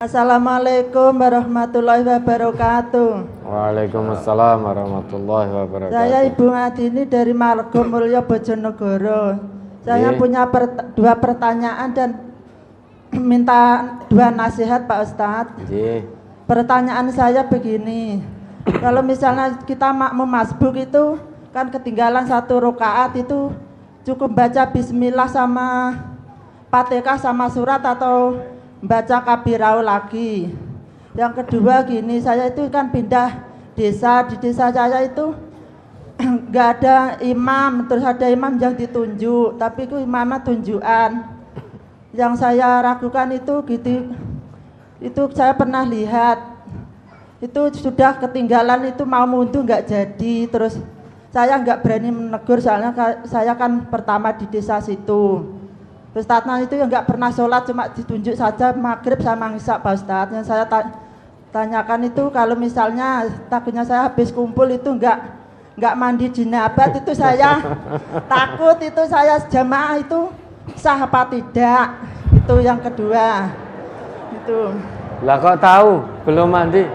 Assalamualaikum warahmatullahi wabarakatuh. Waalaikumsalam warahmatullahi wabarakatuh. Saya Ibu Ngadini dari Margomulyo, Bojonegoro. Saya punya dua pertanyaan dan minta dua nasihat Pak Ustadz. Pertanyaan saya begini, kalau misalnya kita makmum masbuk itu kan ketinggalan satu rakaat itu cukup baca bismillah sama Fatihah sama surat atau baca kabirau lagi. Yang kedua gini, saya itu kan pindah desa, di desa saya itu nggak ada imam, terus ada imam yang ditunjuk, tapi itu imamnya tunjukan. Yang saya ragukan itu gitu, itu saya pernah lihat, itu sudah ketinggalan, itu mau mundur nggak jadi, terus saya nggak berani menegur soalnya saya kan pertama di desa situ. Terus Tatna itu yang nggak pernah sholat, cuma ditunjuk saja maghrib sama isya Pak Ustadz. Yang saya tanyakan itu kalau misalnya takutnya saya habis kumpul itu nggak mandi jinabat, itu saya takut itu saya jamaah itu sah apa tidak, itu yang kedua. Itu. Lah kok tahu belum mandi?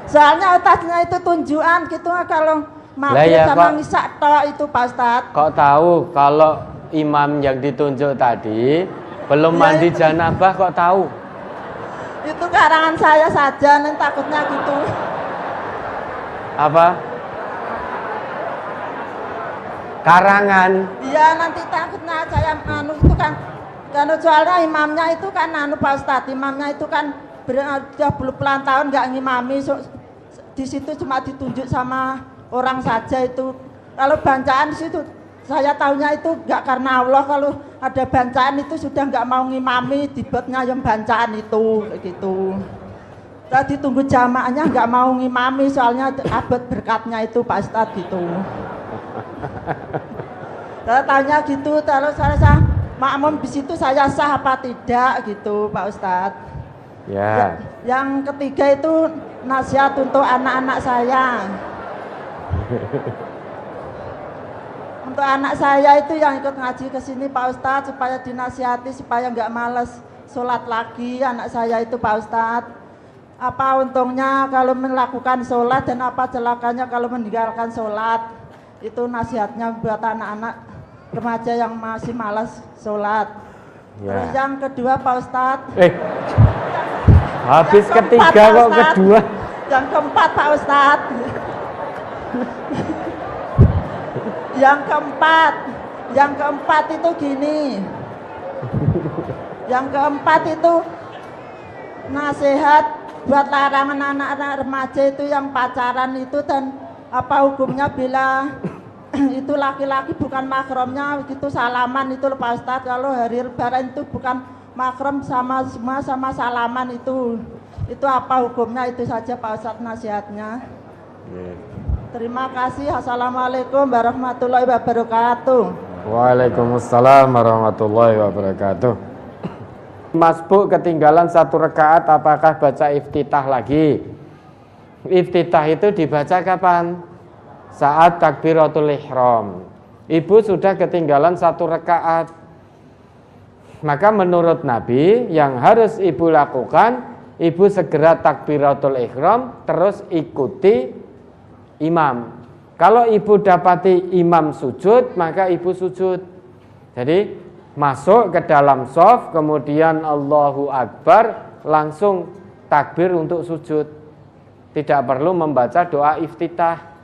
Soalnya otaknya itu tunjukan gitu, kalau maghrib ya, sama isya tok itu Pak Ustadz. Kok tahu kalau imam yang ditunjuk tadi belum mandi janabah, kok tahu? Itu karangan saya saja, nih takutnya gitu. Apa? Karangan? Iya, nanti takutnya saya itu kan soalnya imamnya itu kan Pak Ustadz, imamnya itu kan sudah puluhan tahun nggak ngimami, di situ cuma ditunjuk sama orang saja itu. Kalau bacaan di situ saya tahunya itu nggak karena Allah, kalau ada bacaan itu sudah nggak mau ngimami, dibetnya yang bacaan itu gitu. Tadi tunggu jamaahnya nggak mau ngimami, soalnya abad berkatnya itu Pak Ustadz gitu. Saya tanya gitu, kalau saya makmum di situ saya sah apa tidak gitu Pak Ustadz. Ya. Yang ketiga itu nasihat untuk anak-anak saya. Untuk anak saya itu yang ikut ngaji ke sini Pak Ustadz, supaya dinasihati supaya nggak malas sholat lagi anak saya itu Pak Ustadz. Apa untungnya kalau melakukan sholat dan apa celakanya kalau meninggalkan sholat? Itu nasihatnya buat anak-anak remaja yang masih malas sholat. Terus yang kedua Pak Ustadz. Habis ketiga kok kedua. Yang keempat Pak Ustadz. Yang keempat itu gini. Yang keempat itu nasihat buat larangan anak-anak remaja itu yang pacaran itu, dan apa hukumnya bila itu laki-laki bukan mahramnya gitu salaman itu Pak Ustadz. Kalau hari lebaran itu bukan mahram sama semua sama salaman itu apa hukumnya? Itu saja Pak Ustadz nasihatnya. Terima kasih. Assalamualaikum warahmatullahi wabarakatuh. Waalaikumsalam warahmatullahi wabarakatuh. Masbuk ketinggalan satu rakaat, apakah baca iftitah lagi? Iftitah itu dibaca kapan? Saat takbiratul ihram. Ibu sudah ketinggalan satu rakaat, maka menurut Nabi yang harus ibu lakukan, ibu segera takbiratul ihram terus ikuti imam. Kalau ibu dapati imam sujud, maka ibu sujud. Jadi masuk ke dalam shaf, kemudian Allahu Akbar, langsung takbir untuk sujud. Tidak perlu membaca doa iftitah.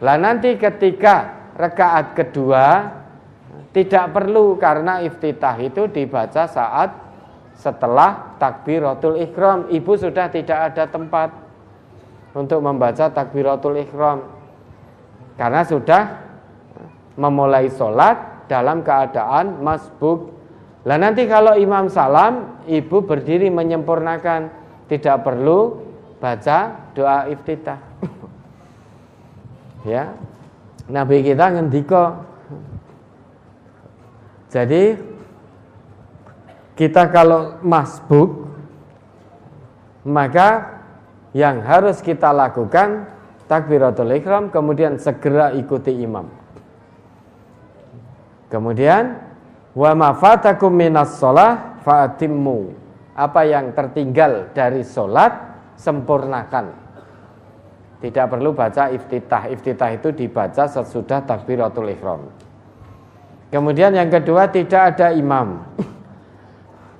Lah nanti ketika rakaat kedua tidak perlu, karena iftitah itu dibaca saat setelah takbiratul ihram. Ibu sudah tidak ada tempat untuk membaca takbiratul ihram karena sudah memulai sholat dalam keadaan masbuk. Lah nanti kalau imam salam, ibu berdiri menyempurnakan, tidak perlu baca doa iftitah. Ya, Nabi kita ngendika. Jadi kita kalau masbuk, maka yang harus kita lakukan takbiratul ihram, kemudian segera ikuti imam. Kemudian wa ma fatakum minas shalah fa'atimmu. apa yang tertinggal dari sholat, sempurnakan. Tidak perlu baca iftitah. Iftitah itu dibaca sesudah takbiratul ihram. Kemudian yang kedua, tidak ada imam.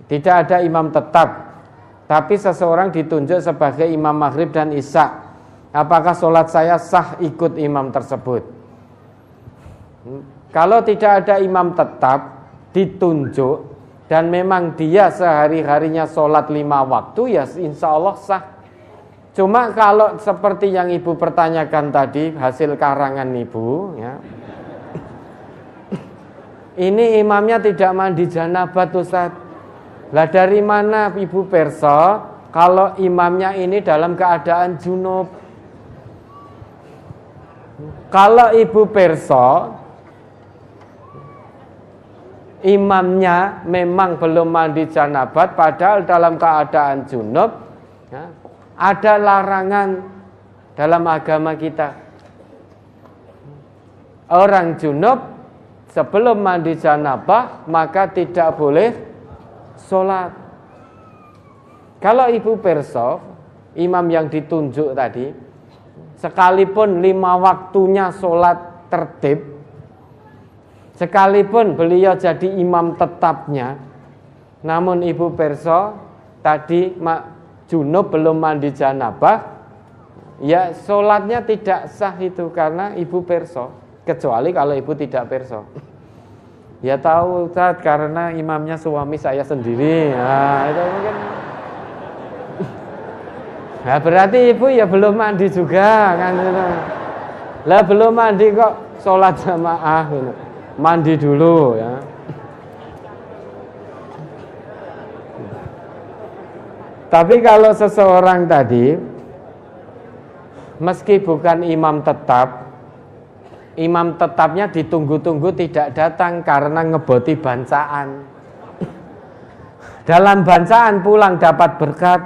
Tidak ada imam tetap, tapi seseorang ditunjuk sebagai imam maghrib dan isya. Apakah sholat saya sah ikut imam tersebut? Kalau tidak ada imam tetap ditunjuk dan memang dia sehari-harinya sholat 5 waktu, ya insya Allah sah. Cuma kalau seperti yang ibu pertanyakan tadi, hasil karangan ibu, ya, ini imamnya tidak mandi janabat, Ustaz. Lah dari mana ibu perso kalau imamnya ini dalam keadaan junub? Kalau ibu perso imamnya memang belum mandi janabat padahal dalam keadaan junub, ya, ada larangan dalam agama kita. Orang junub sebelum mandi janabah maka tidak boleh sholat. Kalau ibu perso imam yang ditunjuk tadi, sekalipun 5 waktunya sholat tertib, sekalipun beliau jadi imam tetapnya, namun ibu perso tadi junub belum mandi janabah, ya sholatnya tidak sah itu karena ibu perso. Kecuali kalau ibu tidak perso. Ya tahu Ustaz, karena imamnya suami saya sendiri. Nah, itu mungkin. Nah, berarti ibu ya belum mandi juga kan. Lah belum mandi kok sholat jamaah gitu. Mandi dulu ya. Tapi kalau seseorang tadi meski bukan imam tetap, imam tetapnya ditunggu-tunggu tidak datang karena ngeboti bancaan. Dalam bancaan pulang dapat berkat.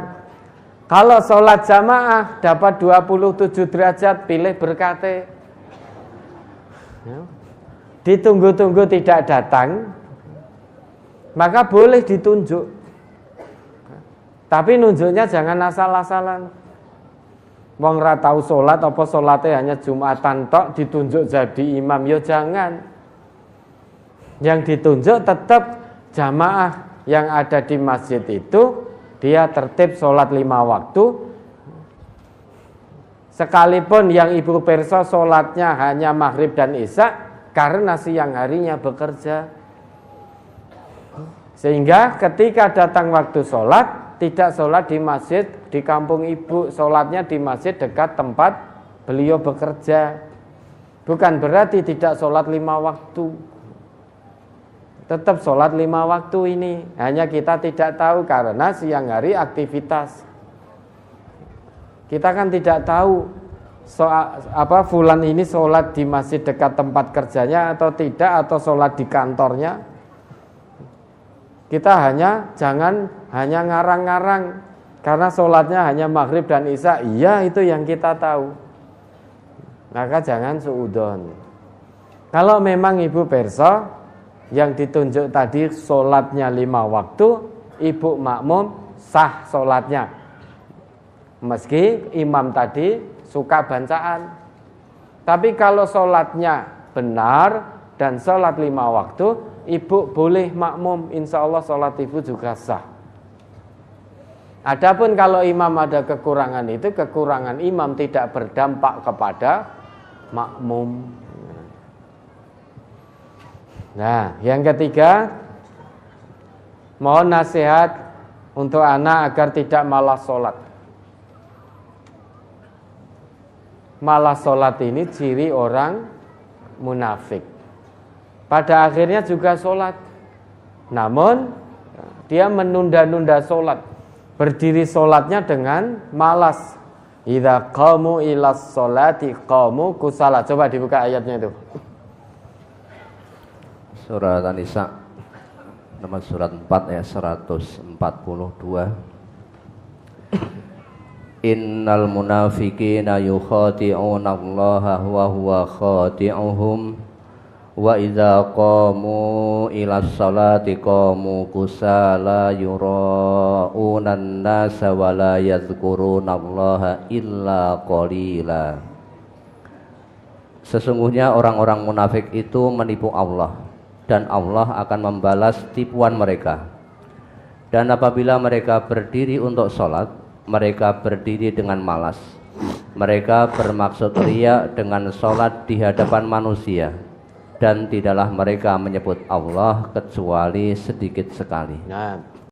Kalau sholat jamaah dapat 27 derajat, pilih berkatnya. Ditunggu-tunggu tidak datang, maka boleh ditunjuk. Tapi nunjuknya jangan asal-asalan. Wong ra tau salat apa salate hanya Jumatan tok ditunjuk jadi imam, ya jangan. Yang ditunjuk tetap jamaah yang ada di masjid itu, dia tertib salat 5 waktu. Sekalipun yang ibu perso salatnya hanya maghrib dan isya karena siang harinya bekerja. Sehingga ketika datang waktu salat, tidak sholat di masjid di kampung ibu, sholatnya di masjid dekat tempat beliau bekerja. Bukan berarti tidak sholat 5 waktu, tetap sholat 5 waktu ini. Hanya kita tidak tahu karena siang hari aktivitas. Kita kan tidak tahu fulan ini sholat di masjid dekat tempat kerjanya atau tidak, atau sholat di kantornya. Kita jangan hanya ngarang-ngarang karena sholatnya hanya maghrib dan isya. Iya, itu yang kita tahu. Maka jangan suudon. Kalau memang ibu perso yang ditunjuk tadi sholatnya 5 waktu, ibu makmum sah sholatnya. Meski imam tadi suka bancaan. Tapi kalau sholatnya benar dan sholat 5 waktu, ibu boleh makmum, insya Allah sholat ibu juga sah. Adapun kalau imam ada kekurangan, itu kekurangan imam tidak berdampak kepada makmum. Nah, yang ketiga, mohon nasihat untuk anak agar tidak malas sholat. Malas sholat ini ciri orang munafik. Pada akhirnya juga sholat, namun dia menunda-nunda sholat. Berdiri sholatnya dengan malas. Idza qamu ilas sholati qamu kusala. Coba dibuka ayatnya itu. Surat An-Nisa nomor surat 4 ayat 142. Innal munafiqina yukhadi'una Allah wa huwa khadi'uhum wa idza qamu ila sholati qamu kusala yura'unan nasa wa la yadhkurunallaha illa qalila. Sesungguhnya orang-orang munafik itu menipu Allah dan Allah akan membalas tipuan mereka. Dan apabila mereka berdiri untuk sholat, mereka berdiri dengan malas. Mereka bermaksud riya dengan sholat di hadapan manusia, dan tidaklah mereka menyebut Allah kecuali sedikit sekali. Nah,